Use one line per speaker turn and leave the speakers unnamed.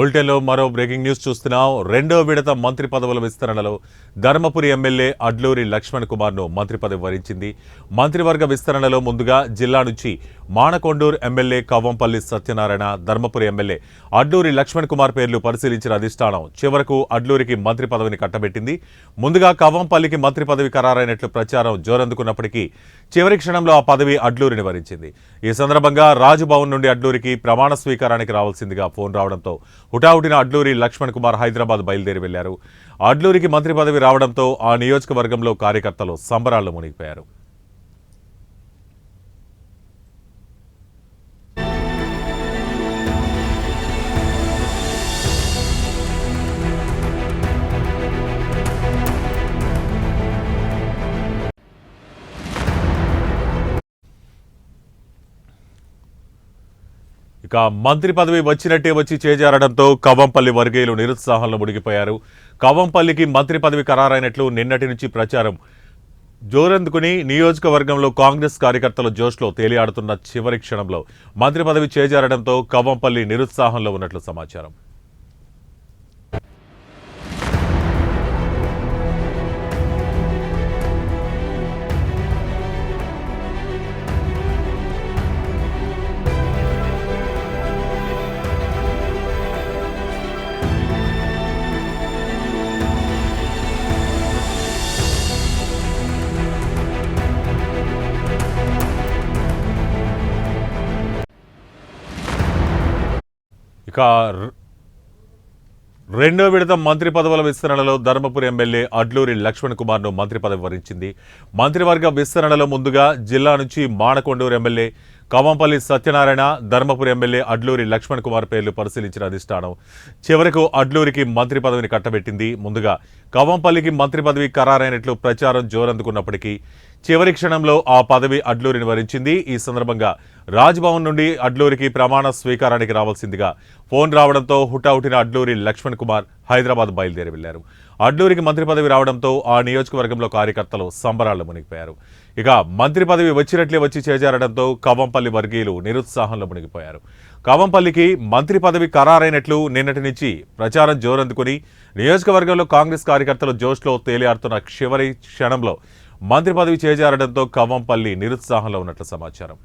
బులెటిన్లో మరో breaking news చూస్తున్నాం. రెండో విడత మంత్రి పదవుల విస్తరణలో ధర్మపురి ఎమ్మెల్యే అడ్లూరి లక్ష్మణ్ కుమార్ను మంత్రి పదవి వరించింది. మంత్రివర్గ విస్తరణలో ముందుగా జిల్లా నుంచి మానకొండూరు ఎమ్మెల్యే కవ్వంపల్లి సత్యనారాయణ, ధర్మపురి ఎమ్మెల్యే అడ్లూరి లక్ష్మణ్ కుమార్ పేర్లు పరిశీలించిన అధిష్టానం చివరకు అడ్లూరికి మంత్రి పదవిని కట్టబెట్టింది. ముందుగా కవ్వంపల్లికి మంత్రి పదవి ఖరారైనట్లు ప్రచారం జోరందుకున్నప్పటికీ చివరి క్షణంలో ఆ పదవి అడ్లూరిని వరించింది. ఈ సందర్భంగా రాజ్భవన్ నుండి అడ్లూరికి ప్రమాణ స్వీకారానికి రావాల్సిందిగా ఫోన్ రావడంతో హుటాహుటిన అడ్లూరి లక్ష్మణ్ కుమార్ హైదరాబాద్ బయలుదేరి వెళ్లారు. అడ్లూరికి మంత్రి పదవి రావడంతో ఆ నియోజకవర్గంలో కార్యకర్తలు సంబరాల్లో మునిగిపోయారు. ఇక మంత్రి పదవి వచ్చినట్టే వచ్చి చేజారడంతో కవ్వంపల్లి వర్గీయులు నిరుత్సాహంలో మునిగిపోయారు. కవ్వంపల్లికి మంత్రి పదవి ఖరారైనట్లు నిన్నటి నుంచి ప్రచారం జోరందుకుని నియోజకవర్గంలో కాంగ్రెస్ కార్యకర్తల జోష్లో తేలియాడుతున్న చివరి క్షణంలో మంత్రి పదవి చేజారడంతో కవ్వంపల్లి నిరుత్సాహంలో ఉన్నట్లు సమాచారం. ఇక రెండో విడత మంత్రి పదవుల విస్తరణలో ధర్మపురి ఎమ్మెల్యే అడ్లూరి లక్ష్మణ్ కుమార్ను మంత్రి పదవి వరించింది. మంత్రివర్గ విస్తరణలో ముందుగా జిల్లా నుంచి మానకొండూరు ఎమ్మెల్యే కవ్వంపల్లి సత్యనారాయణ, ధర్మపురి ఎమ్మెల్యే అడ్లూరి లక్ష్మణ్ కుమార్ పేర్లు పరిశీలించిన అధిష్టానం చివరకు అడ్లూరికి మంత్రి పదవిని కట్టబెట్టింది. ముందుగా కవ్వంపల్లికి మంత్రి పదవి ఖరారైనట్లు ప్రచారం జోరందుకున్నప్పటికీ చివరి క్షణంలో ఆ పదవి అడ్లూరిని వరించింది. ఈ సందర్భంగా రాజ్భవన్ నుండి అడ్లూరికి ప్రమాణ స్వీకారానికి రావాల్సిందిగా ఫోన్ రావడంతో హుటాహుటిన అడ్లూరి లక్ష్మణ్ కుమార్ హైదరాబాద్ బయలుదేరి వెళ్లారు. అడ్లూరికి మంత్రి పదవి రావడంతో ఆ నియోజకవర్గంలో కార్యకర్తలు సంబరాల్లో మునిగిపోయారు. ఇక మంత్రి పదవి వచ్చినట్లే వచ్చి చేజారడంతో కవ్వంపల్లి వర్గీయులు నిరుత్సాహంలో మునిగిపోయారు. కవ్వంపల్లికి మంత్రి పదవి ఖరారైనట్లు నిన్నటి నుంచి ప్రచారం జోరందుకుని నియోజకవర్గంలో కాంగ్రెస్ కార్యకర్తలు జోష్లో తేలియాడుతున్న చివరి క్షణంలో మంత్రి పదవి చేజారడంతో కవ్వంపల్లి నిరుత్సాహంలో ఉన్నట్లు సమాచారం.